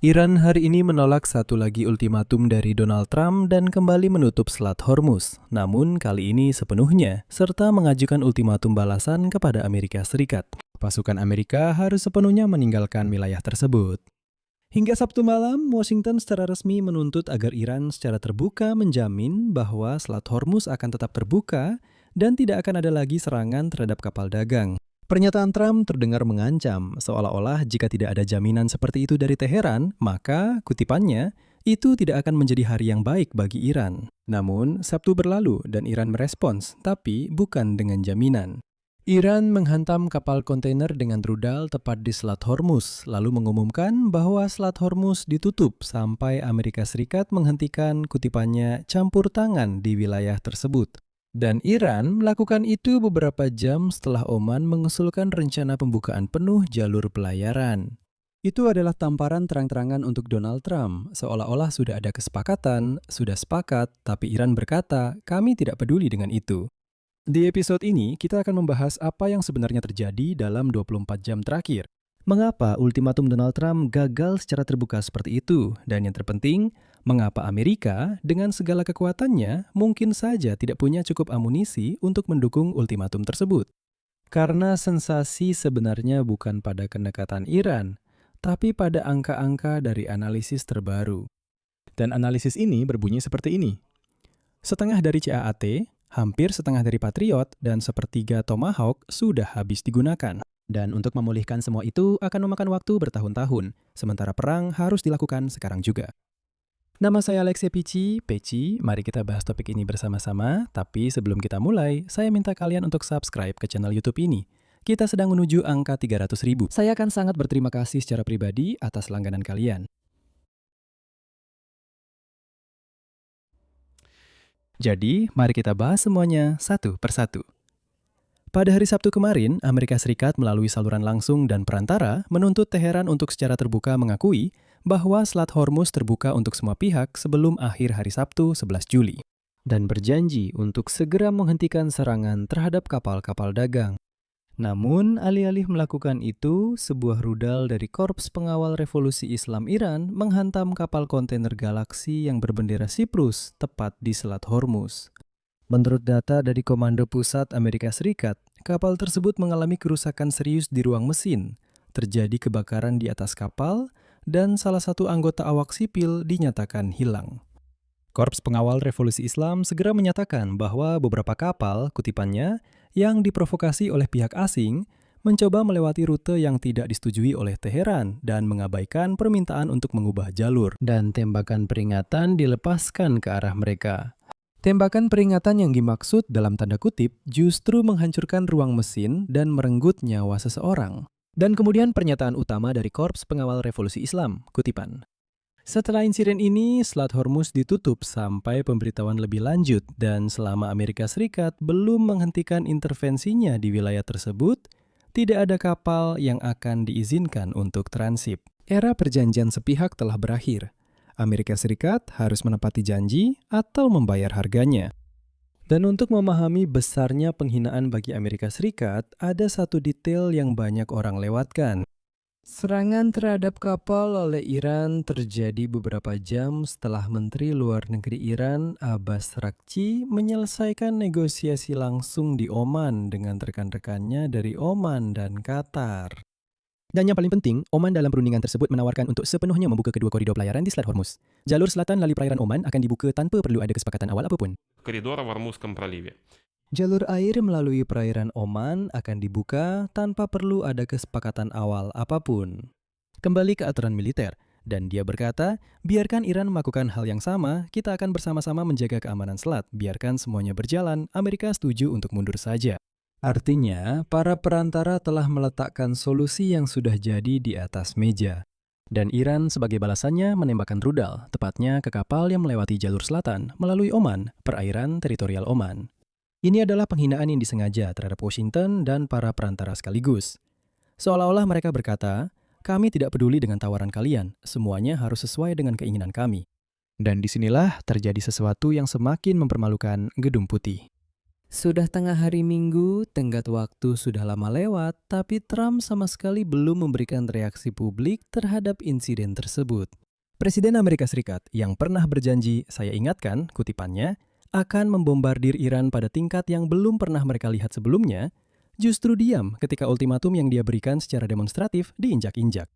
Iran hari ini menolak satu lagi ultimatum dari Donald Trump dan kembali menutup Selat Hormuz. Namun kali ini sepenuhnya, serta mengajukan ultimatum balasan kepada Amerika Serikat. Pasukan Amerika harus sepenuhnya meninggalkan wilayah tersebut. Hingga Sabtu malam, Washington secara resmi menuntut agar Iran secara terbuka menjamin bahwa Selat Hormuz akan tetap terbuka dan tidak akan ada lagi serangan terhadap kapal dagang. Pernyataan Trump terdengar mengancam, seolah-olah jika tidak ada jaminan seperti itu dari Teheran, maka, kutipannya, itu tidak akan menjadi hari yang baik bagi Iran. Namun, Sabtu berlalu dan Iran merespons, tapi bukan dengan jaminan. Iran menghantam kapal kontainer dengan rudal tepat di Selat Hormuz, lalu mengumumkan bahwa Selat Hormuz ditutup sampai Amerika Serikat menghentikan, kutipannya, campur tangan di wilayah tersebut. Dan Iran melakukan itu beberapa jam setelah Oman mengusulkan rencana pembukaan penuh jalur pelayaran. Itu adalah tamparan terang-terangan untuk Donald Trump, seolah-olah sudah ada kesepakatan, sudah sepakat, tapi Iran berkata, kami tidak peduli dengan itu. Di episode ini, kita akan membahas apa yang sebenarnya terjadi dalam 24 jam terakhir. Mengapa ultimatum Donald Trump gagal secara terbuka seperti itu? Dan yang terpenting, mengapa Amerika dengan segala kekuatannya mungkin saja tidak punya cukup amunisi untuk mendukung ultimatum tersebut? Karena sensasi sebenarnya bukan pada kedekatan Iran, tapi pada angka-angka dari analisis terbaru. Dan analisis ini berbunyi seperti ini. Setengah dari CAAT, hampir setengah dari Patriot, dan sepertiga Tomahawk sudah habis digunakan. Dan untuk memulihkan semua itu akan memakan waktu bertahun-tahun, sementara perang harus dilakukan sekarang juga. Nama saya Alexia Peci, mari kita bahas topik ini bersama-sama, tapi sebelum kita mulai, saya minta kalian untuk subscribe ke channel YouTube ini. Kita sedang menuju angka 300.000. Saya akan sangat berterima kasih secara pribadi atas langganan kalian. Jadi, mari kita bahas semuanya satu persatu. Pada hari Sabtu kemarin, Amerika Serikat melalui saluran langsung dan perantara menuntut Teheran untuk secara terbuka mengakui bahwa Selat Hormuz terbuka untuk semua pihak sebelum akhir hari Sabtu 11 Juli. Dan berjanji untuk segera menghentikan serangan terhadap kapal-kapal dagang. Namun, alih-alih melakukan itu, sebuah rudal dari Korps Pengawal Revolusi Islam Iran menghantam kapal kontainer Galaxy yang berbendera Siprus tepat di Selat Hormuz. Menurut data dari Komando Pusat Amerika Serikat, kapal tersebut mengalami kerusakan serius di ruang mesin, terjadi kebakaran di atas kapal, dan salah satu anggota awak sipil dinyatakan hilang. Korps Pengawal Revolusi Islam segera menyatakan bahwa beberapa kapal, kutipannya, yang diprovokasi oleh pihak asing, mencoba melewati rute yang tidak disetujui oleh Teheran dan mengabaikan permintaan untuk mengubah jalur. Dan tembakan peringatan dilepaskan ke arah mereka. Tembakan peringatan yang dimaksud dalam tanda kutip justru menghancurkan ruang mesin dan merenggut nyawa seseorang. Dan kemudian pernyataan utama dari Korps Pengawal Revolusi Islam, kutipan. Setelah insiden ini, Selat Hormuz ditutup sampai pemberitahuan lebih lanjut dan selama Amerika Serikat belum menghentikan intervensinya di wilayah tersebut, tidak ada kapal yang akan diizinkan untuk transit. Era perjanjian sepihak telah berakhir. Amerika Serikat harus menepati janji atau membayar harganya. Dan untuk memahami besarnya penghinaan bagi Amerika Serikat, ada satu detail yang banyak orang lewatkan. Serangan terhadap kapal oleh Iran terjadi beberapa jam setelah Menteri Luar Negeri Iran, Abbas Rakchi, menyelesaikan negosiasi langsung di Oman dengan rekan-rekannya dari Oman dan Qatar. Dan yang paling penting, Oman dalam perundingan tersebut menawarkan untuk sepenuhnya membuka kedua koridor pelayaran di Selat Hormuz. Jalur selatan melalui perairan Oman akan dibuka tanpa perlu ada kesepakatan awal apapun. Коридора в Ормузском проливе. Jalur air melalui perairan Oman akan dibuka tanpa perlu ada kesepakatan awal apapun. Kembali ke aturan militer, dan dia berkata, biarkan Iran melakukan hal yang sama, kita akan bersama-sama menjaga keamanan selat. Biarkan semuanya berjalan, Amerika setuju untuk mundur saja. Artinya, para perantara telah meletakkan solusi yang sudah jadi di atas meja. Dan Iran sebagai balasannya menembakkan rudal, tepatnya ke kapal yang melewati jalur selatan melalui Oman, perairan teritorial Oman. Ini adalah penghinaan yang disengaja terhadap Washington dan para perantara sekaligus. Seolah-olah mereka berkata, kami tidak peduli dengan tawaran kalian, semuanya harus sesuai dengan keinginan kami. Dan disinilah terjadi sesuatu yang semakin mempermalukan Gedung Putih. Sudah tengah hari Minggu, tenggat waktu sudah lama lewat, tapi Trump sama sekali belum memberikan reaksi publik terhadap insiden tersebut. Presiden Amerika Serikat yang pernah berjanji, saya ingatkan, kutipannya, akan membombardir Iran pada tingkat yang belum pernah mereka lihat sebelumnya, justru diam ketika ultimatum yang dia berikan secara demonstratif diinjak-injak.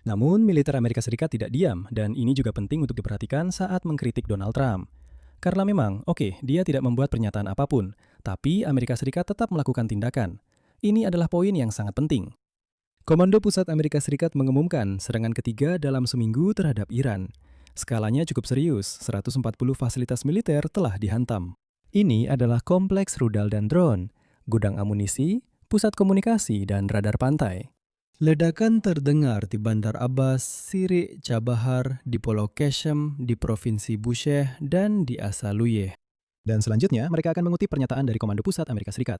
Namun, militer Amerika Serikat tidak diam, dan ini juga penting untuk diperhatikan saat mengkritik Donald Trump. Karena memang, dia tidak membuat pernyataan apapun, tapi Amerika Serikat tetap melakukan tindakan. Ini adalah poin yang sangat penting. Komando Pusat Amerika Serikat mengumumkan serangan ketiga dalam seminggu terhadap Iran. Skalanya cukup serius, 140 fasilitas militer telah dihantam. Ini adalah kompleks rudal dan drone, gudang amunisi, pusat komunikasi, dan radar pantai. Ledakan terdengar di Bandar Abbas, Siri, Chabahar, di Pulau Qeshm, di Provinsi Bushehr, dan di Asaluye. Dan selanjutnya, mereka akan mengutip pernyataan dari Komando Pusat Amerika Serikat.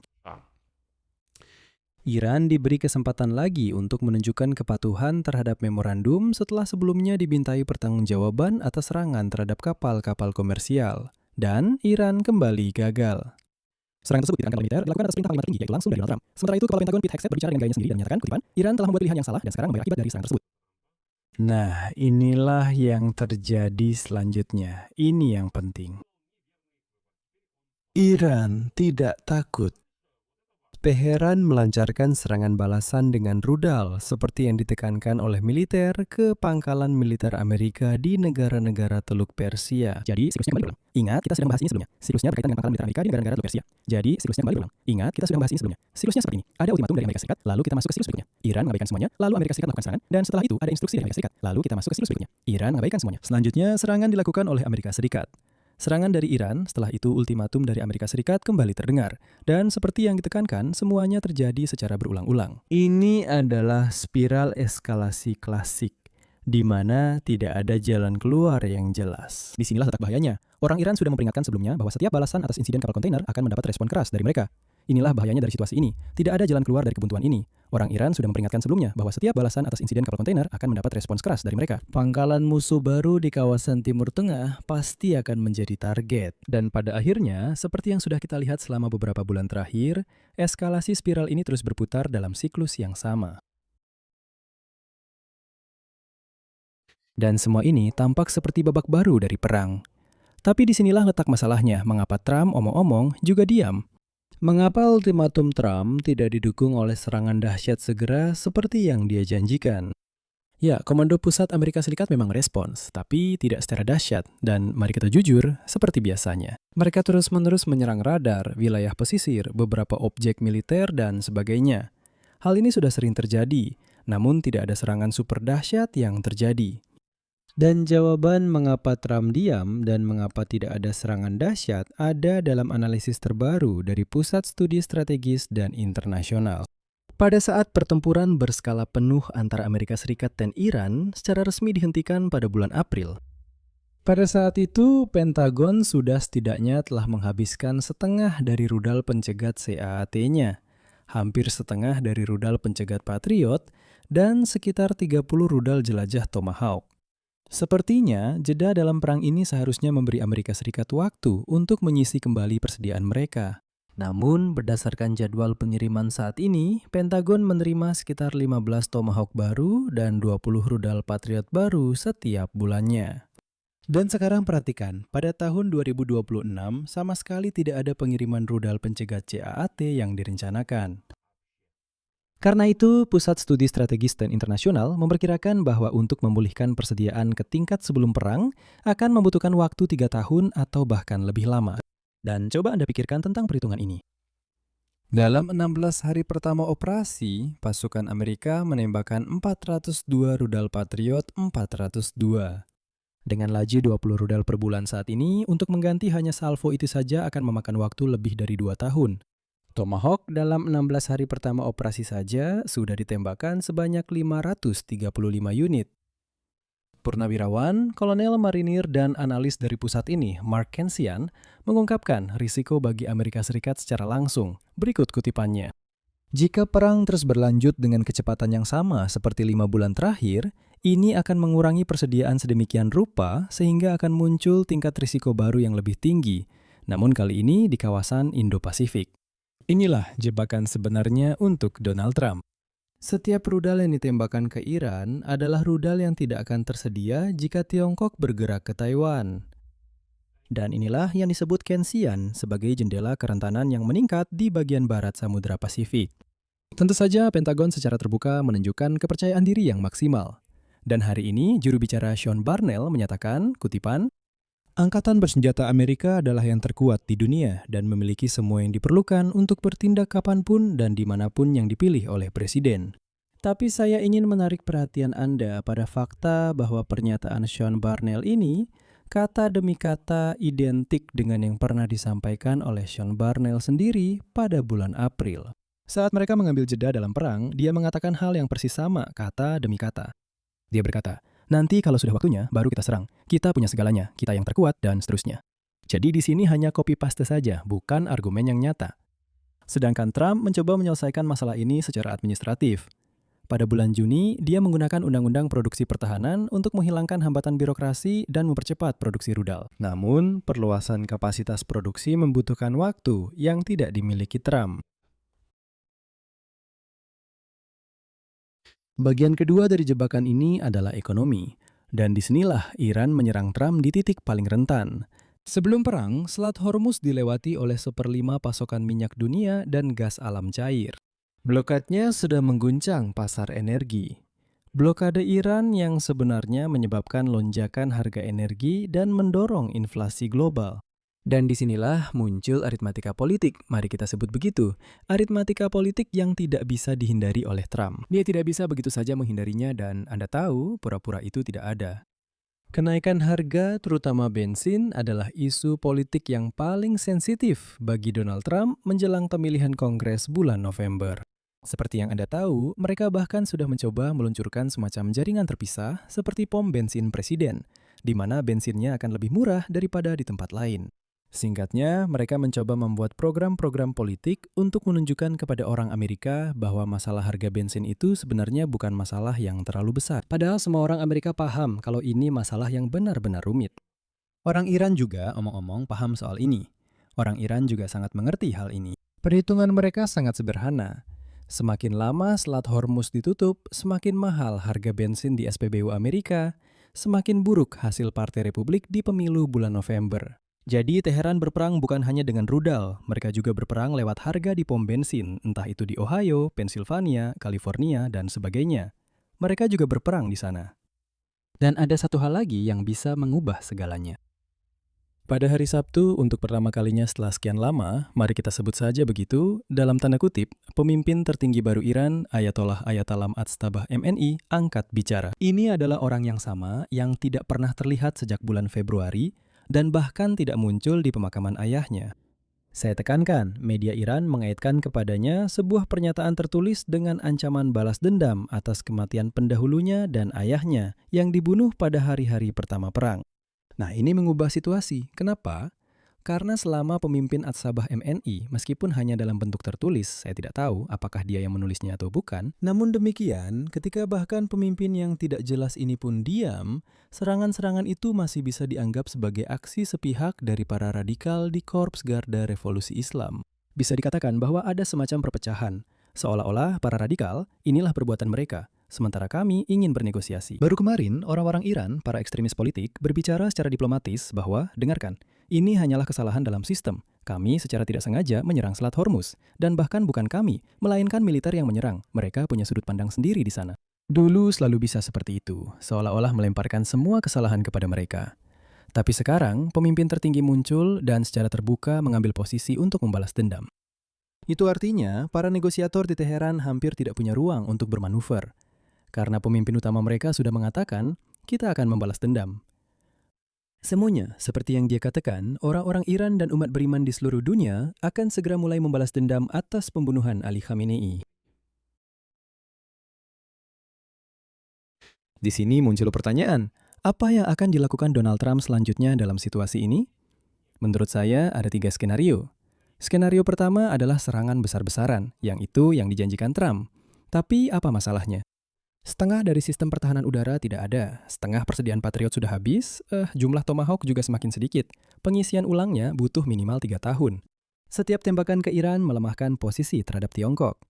Iran diberi kesempatan lagi untuk menunjukkan kepatuhan terhadap memorandum setelah sebelumnya dibintai pertanggungjawaban atas serangan terhadap kapal-kapal komersial. Dan Iran kembali gagal. Serangan tersebut ditangkap militer dilakukan atas perintah panglima tertinggi, yaitu langsung dari Donald Trump. Sementara itu, Kepala Pentagon Pete Hegseth berbicara dengan gayanya sendiri dan menyatakan, kutipan, Iran telah membuat pilihan yang salah dan sekarang membayar akibat dari serangan tersebut. Nah, inilah yang terjadi selanjutnya. Ini yang penting. Iran tidak takut. Teheran melancarkan serangan balasan dengan rudal seperti yang ditekankan oleh militer ke pangkalan militer Amerika di negara-negara Teluk Persia. Jadi, siklusnya kembali berulang. Ingat, kita sudah membahas ini sebelumnya. Siklusnya berkaitan dengan pangkalan militer Amerika di negara-negara Teluk Persia. Jadi, siklusnya kembali berulang. Ingat, kita sudah membahas ini sebelumnya. Siklusnya seperti ini. Ada ultimatum dari Amerika Serikat, lalu kita masuk ke siklus berikutnya. Iran mengabaikan semuanya, lalu Amerika Serikat melakukan serangan, dan setelah itu ada instruksi dari Amerika Serikat, lalu kita masuk ke siklus berikutnya. Iran mengabaikan semuanya. Selanjutnya, serangan dilakukan oleh Amerika Serikat. Serangan dari Iran, setelah itu ultimatum dari Amerika Serikat kembali terdengar. Dan seperti yang ditekankan, semuanya terjadi secara berulang-ulang. Ini adalah spiral eskalasi klasik, di mana tidak ada jalan keluar yang jelas. Disinilah letak bahayanya. Orang Iran sudah memperingatkan sebelumnya bahwa setiap balasan atas insiden kapal kontainer akan mendapat respon keras dari mereka. Inilah bahayanya dari situasi ini. Tidak ada jalan keluar dari kebuntuan ini. Orang Iran sudah memperingatkan sebelumnya bahwa setiap balasan atas insiden kapal kontainer akan mendapat respons keras dari mereka. Pangkalan musuh baru di kawasan Timur Tengah pasti akan menjadi target. Dan pada akhirnya, seperti yang sudah kita lihat selama beberapa bulan terakhir, eskalasi spiral ini terus berputar dalam siklus yang sama. Dan semua ini tampak seperti babak baru dari perang. Tapi disinilah letak masalahnya, mengapa Trump omong-omong juga diam. Mengapa ultimatum Trump tidak didukung oleh serangan dahsyat segera seperti yang dia janjikan? Ya, Komando Pusat Amerika Serikat memang respons, tapi tidak secara dahsyat. Dan mari kita jujur, seperti biasanya. Mereka terus-menerus menyerang radar, wilayah pesisir, beberapa objek militer, dan sebagainya. Hal ini sudah sering terjadi, namun tidak ada serangan super dahsyat yang terjadi. Dan jawaban mengapa Trump diam dan mengapa tidak ada serangan dahsyat ada dalam analisis terbaru dari Pusat Studi Strategis dan Internasional. Pada saat pertempuran berskala penuh antara Amerika Serikat dan Iran secara resmi dihentikan pada bulan April. Pada saat itu, Pentagon sudah setidaknya telah menghabiskan setengah dari rudal pencegat CAAT-nya, hampir setengah dari rudal pencegat Patriot, dan sekitar 30 rudal jelajah Tomahawk. Sepertinya, jeda dalam perang ini seharusnya memberi Amerika Serikat waktu untuk mengisi kembali persediaan mereka. Namun, berdasarkan jadwal pengiriman saat ini, Pentagon menerima sekitar 15 Tomahawk baru dan 20 rudal Patriot baru setiap bulannya. Dan sekarang perhatikan, pada tahun 2026 sama sekali tidak ada pengiriman rudal pencegat CAAT yang direncanakan. Karena itu, Pusat Studi Strategis dan Internasional memperkirakan bahwa untuk memulihkan persediaan ke tingkat sebelum perang akan membutuhkan waktu 3 tahun atau bahkan lebih lama. Dan coba Anda pikirkan tentang perhitungan ini. Dalam 16 hari pertama operasi, pasukan Amerika menembakkan 402 rudal Patriot 402. Dengan laju 20 rudal per bulan saat ini, untuk mengganti hanya salvo itu saja akan memakan waktu lebih dari 2 tahun. Tomahawk dalam 16 hari pertama operasi saja sudah ditembakkan sebanyak 535 unit. Purnawirawan, kolonel marinir dan analis dari pusat ini, Mark Kensian, mengungkapkan risiko bagi Amerika Serikat secara langsung. Berikut kutipannya. Jika perang terus berlanjut dengan kecepatan yang sama seperti 5 bulan terakhir, ini akan mengurangi persediaan sedemikian rupa sehingga akan muncul tingkat risiko baru yang lebih tinggi. namun kali ini di kawasan Indo-Pasifik. Inilah jebakan sebenarnya untuk Donald Trump. Setiap rudal yang ditembakkan ke Iran adalah rudal yang tidak akan tersedia jika Tiongkok bergerak ke Taiwan. Dan inilah yang disebut Kensian sebagai jendela kerentanan yang meningkat di bagian barat Samudra Pasifik. Tentu saja Pentagon secara terbuka menunjukkan kepercayaan diri yang maksimal. Dan hari ini juru bicara Sean Barnell menyatakan, kutipan, "Angkatan bersenjata Amerika adalah yang terkuat di dunia dan memiliki semua yang diperlukan untuk bertindak kapanpun dan dimanapun yang dipilih oleh Presiden. Tapi saya ingin menarik perhatian Anda pada fakta bahwa pernyataan Sean Barnell ini kata demi kata identik dengan yang pernah disampaikan oleh Sean Barnell sendiri pada bulan April. Saat mereka mengambil jeda dalam perang, dia mengatakan hal yang persis sama kata demi kata. Dia berkata, nanti kalau sudah waktunya baru kita serang. Kita punya segalanya, kita yang terkuat dan seterusnya. Jadi di sini hanya copy paste saja, bukan argumen yang nyata. Sedangkan Trump mencoba menyelesaikan masalah ini secara administratif. Pada bulan Juni, dia menggunakan Undang-Undang Produksi Pertahanan untuk menghilangkan hambatan birokrasi dan mempercepat produksi rudal. Namun, perluasan kapasitas produksi membutuhkan waktu yang tidak dimiliki Trump. Bagian kedua dari jebakan ini adalah ekonomi. Dan disinilah Iran menyerang Trump di titik paling rentan. Sebelum perang, Selat Hormuz dilewati oleh 1/5 pasokan minyak dunia dan gas alam cair. Blokadnya sudah mengguncang pasar energi. Blokade Iran yang sebenarnya menyebabkan lonjakan harga energi dan mendorong inflasi global. Dan disinilah muncul aritmatika politik, mari kita sebut begitu. Aritmatika politik yang tidak bisa dihindari oleh Trump. Dia tidak bisa begitu saja menghindarinya dan Anda tahu, pura-pura itu tidak ada. Kenaikan harga, terutama bensin, adalah isu politik yang paling sensitif bagi Donald Trump menjelang pemilihan Kongres bulan November. Seperti yang Anda tahu, mereka bahkan sudah mencoba meluncurkan semacam jaringan terpisah seperti pom bensin presiden, di mana bensinnya akan lebih murah daripada di tempat lain. Singkatnya, mereka mencoba membuat program-program politik untuk menunjukkan kepada orang Amerika bahwa masalah harga bensin itu sebenarnya bukan masalah yang terlalu besar. Padahal semua orang Amerika paham kalau ini masalah yang benar-benar rumit. Orang Iran juga omong-omong paham soal ini. Orang Iran juga sangat mengerti hal ini. Perhitungan mereka sangat sederhana. Semakin lama Selat Hormuz ditutup, semakin mahal harga bensin di SPBU Amerika, semakin buruk hasil Partai Republik di pemilu bulan November. Jadi Teheran berperang bukan hanya dengan rudal, mereka juga berperang lewat harga di pom bensin, entah itu di Ohio, Pennsylvania, California, dan sebagainya. Mereka juga berperang di sana. Dan ada satu hal lagi yang bisa mengubah segalanya. Pada hari Sabtu, untuk pertama kalinya setelah sekian lama, mari kita sebut saja begitu, dalam tanda kutip, pemimpin tertinggi baru Iran, Ayatollah Ayatollah Atstabah MNI, angkat bicara. Ini adalah orang yang sama yang tidak pernah terlihat sejak bulan Februari, dan bahkan tidak muncul di pemakaman ayahnya. Saya tekankan, media Iran mengaitkan kepadanya sebuah pernyataan tertulis dengan ancaman balas dendam atas kematian pendahulunya dan ayahnya yang dibunuh pada hari-hari pertama perang. Nah, ini mengubah situasi. Kenapa? Karena selama pemimpin Atstabah MNI, meskipun hanya dalam bentuk tertulis, saya tidak tahu apakah dia yang menulisnya atau bukan. Namun demikian, ketika bahkan pemimpin yang tidak jelas ini pun diam, serangan-serangan itu masih bisa dianggap sebagai aksi sepihak dari para radikal di Korps Garda Revolusi Islam. Bisa dikatakan bahwa ada semacam perpecahan. Seolah-olah para radikal, inilah perbuatan mereka. Sementara kami ingin bernegosiasi. Baru kemarin, orang-orang Iran, para ekstremis politik, berbicara secara diplomatis bahwa, dengarkan, ini hanyalah kesalahan dalam sistem. Kami secara tidak sengaja menyerang Selat Hormuz. Dan bahkan bukan kami, melainkan militer yang menyerang. Mereka punya sudut pandang sendiri di sana. Dulu selalu bisa seperti itu, seolah-olah melemparkan semua kesalahan kepada mereka. Tapi sekarang, pemimpin tertinggi muncul dan secara terbuka mengambil posisi untuk membalas dendam. Itu artinya, para negosiator di Teheran hampir tidak punya ruang untuk bermanuver. Karena pemimpin utama mereka sudah mengatakan, kita akan membalas dendam. Semuanya, seperti yang dia katakan, orang-orang Iran dan umat beriman di seluruh dunia akan segera mulai membalas dendam atas pembunuhan Ali Khamenei. Di sini muncul pertanyaan, apa yang akan dilakukan Donald Trump selanjutnya dalam situasi ini? Menurut saya, ada 3 skenario. Skenario pertama adalah serangan besar-besaran, yang itu yang dijanjikan Trump. Tapi apa masalahnya? Setengah dari sistem pertahanan udara tidak ada, setengah persediaan Patriot sudah habis, jumlah Tomahawk juga semakin sedikit. Pengisian ulangnya butuh minimal 3 tahun. Setiap tembakan ke Iran melemahkan posisi terhadap Tiongkok.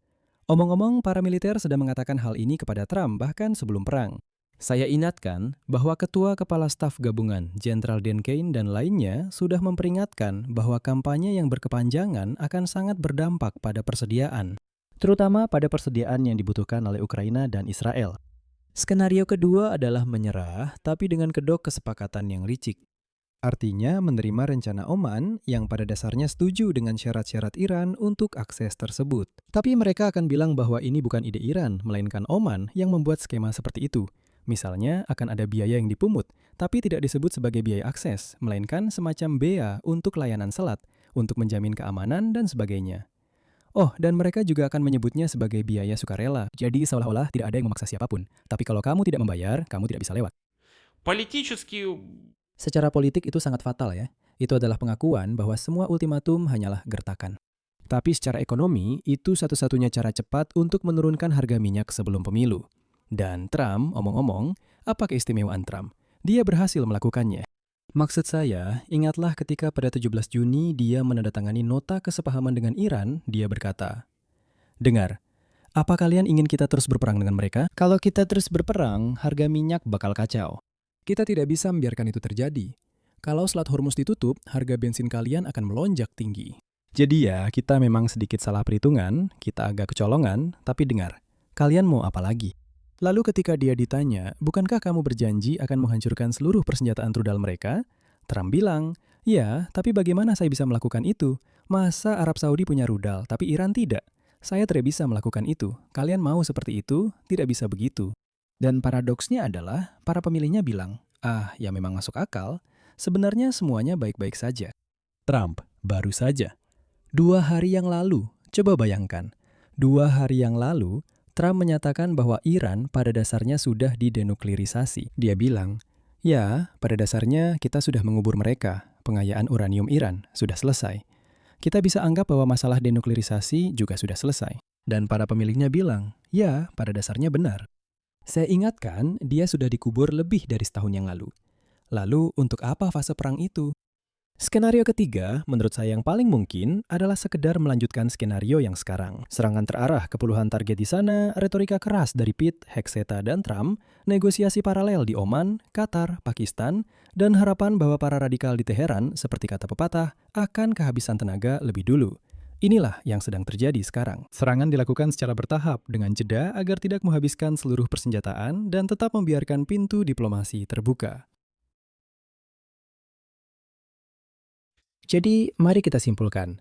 Omong-omong, para militer sedang mengatakan hal ini kepada Trump bahkan sebelum perang. Saya ingatkan bahwa Ketua Kepala Staf Gabungan, Jenderal Dan Kane dan lainnya sudah memperingatkan bahwa kampanye yang berkepanjangan akan sangat berdampak pada persediaan, terutama pada persediaan yang dibutuhkan oleh Ukraina dan Israel. Skenario kedua adalah menyerah, tapi dengan kedok kesepakatan yang licik. Artinya menerima rencana Oman yang pada dasarnya setuju dengan syarat-syarat Iran untuk akses tersebut. Tapi mereka akan bilang bahwa ini bukan ide Iran, melainkan Oman yang membuat skema seperti itu. Misalnya akan ada biaya yang dipungut, tapi tidak disebut sebagai biaya akses, melainkan semacam bea untuk layanan selat, untuk menjamin keamanan dan sebagainya. Oh, dan mereka juga akan menyebutnya sebagai biaya sukarela. Jadi seolah-olah tidak ada yang memaksa siapapun. Tapi kalau kamu tidak membayar, kamu tidak bisa lewat. Политически Secara politik itu sangat fatal ya. Itu adalah pengakuan bahwa semua ultimatum hanyalah gertakan. Tapi secara ekonomi, itu satu-satunya cara cepat untuk menurunkan harga minyak sebelum pemilu. Dan Trump, omong-omong, apa keistimewaan Trump? Dia berhasil melakukannya. Maksud saya, ingatlah ketika pada 17 Juni dia menandatangani nota kesepahaman dengan Iran, dia berkata, "Dengar, apa kalian ingin kita terus berperang dengan mereka? Kalau kita terus berperang, harga minyak bakal kacau. Kita tidak bisa membiarkan itu terjadi. Kalau Selat Hormuz ditutup, harga bensin kalian akan melonjak tinggi." Jadi ya, kita memang sedikit salah perhitungan, kita agak kecolongan, tapi dengar, kalian mau apa lagi? Lalu ketika dia ditanya, bukankah kamu berjanji akan menghancurkan seluruh persenjataan rudal mereka? Trump bilang, ya, tapi bagaimana saya bisa melakukan itu? Masa Arab Saudi punya rudal, tapi Iran tidak? Saya tidak bisa melakukan itu. Kalian mau seperti itu? Tidak bisa begitu. Dan paradoksnya adalah, para pemilihnya bilang, ya memang masuk akal. Sebenarnya semuanya baik-baik saja. Trump, baru saja. 2 hari yang lalu, coba bayangkan. 2 hari yang lalu, Trump menyatakan bahwa Iran pada dasarnya sudah didenuklirisasi. Dia bilang, ya, pada dasarnya kita sudah mengubur mereka. Pengayaan uranium Iran sudah selesai. Kita bisa anggap bahwa masalah denuklirisasi juga sudah selesai. Dan para pemilihnya bilang, ya, pada dasarnya benar. Saya ingatkan, dia sudah dikubur lebih dari setahun yang lalu. Lalu, untuk apa fase perang itu? Skenario ketiga, menurut saya yang paling mungkin, adalah sekedar melanjutkan skenario yang sekarang. Serangan terarah ke puluhan target di sana, retorika keras dari Pitt, Hegseth, dan Trump, negosiasi paralel di Oman, Qatar, Pakistan, dan harapan bahwa para radikal di Teheran, seperti kata pepatah, akan kehabisan tenaga lebih dulu. Inilah yang sedang terjadi sekarang. Serangan dilakukan secara bertahap dengan jeda agar tidak menghabiskan seluruh persenjataan dan tetap membiarkan pintu diplomasi terbuka. Jadi, mari kita simpulkan.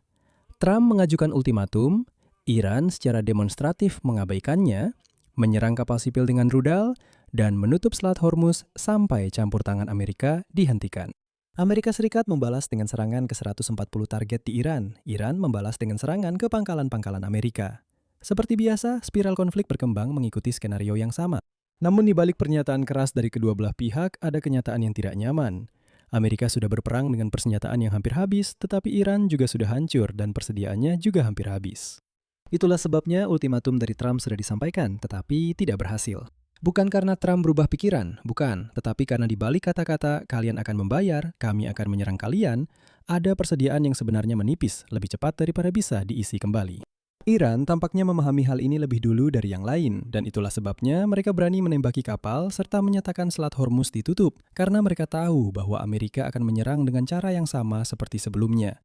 Trump mengajukan ultimatum, Iran secara demonstratif mengabaikannya, menyerang kapal sipil dengan rudal, dan menutup Selat Hormuz sampai campur tangan Amerika dihentikan. Amerika Serikat membalas dengan serangan ke 140 target di Iran. Iran membalas dengan serangan ke pangkalan-pangkalan Amerika. Seperti biasa, spiral konflik berkembang mengikuti skenario yang sama. Namun di balik pernyataan keras dari kedua belah pihak, ada kenyataan yang tidak nyaman. Amerika sudah berperang dengan persenjataan yang hampir habis, tetapi Iran juga sudah hancur dan persediaannya juga hampir habis. Itulah sebabnya ultimatum dari Trump sudah disampaikan, tetapi tidak berhasil. Bukan karena Trump berubah pikiran, bukan, tetapi karena di balik kata-kata kalian akan membayar, kami akan menyerang kalian, ada persediaan yang sebenarnya menipis, lebih cepat daripada bisa diisi kembali. Iran tampaknya memahami hal ini lebih dulu dari yang lain, dan itulah sebabnya mereka berani menembaki kapal serta menyatakan Selat Hormuz ditutup, karena mereka tahu bahwa Amerika akan menyerang dengan cara yang sama seperti sebelumnya.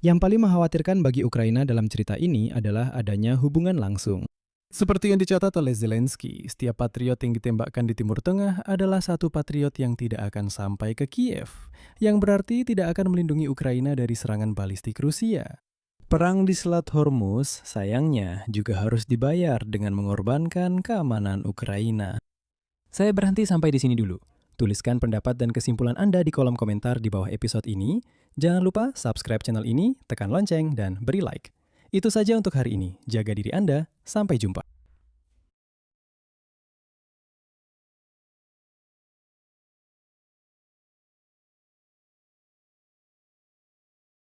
Yang paling mengkhawatirkan bagi Ukraina dalam cerita ini adalah adanya hubungan langsung. Seperti yang dicatat oleh Zelensky, setiap patriot yang ditembakkan di Timur Tengah adalah satu patriot yang tidak akan sampai ke Kiev, yang berarti tidak akan melindungi Ukraina dari serangan balistik Rusia. Perang di Selat Hormuz, sayangnya, juga harus dibayar dengan mengorbankan keamanan Ukraina. Saya berhenti sampai di sini dulu. Tuliskan pendapat dan kesimpulan Anda di kolom komentar di bawah episode ini. Jangan lupa subscribe channel ini, tekan lonceng, dan beri like. Itu saja untuk hari ini. Jaga diri Anda. Sampai jumpa.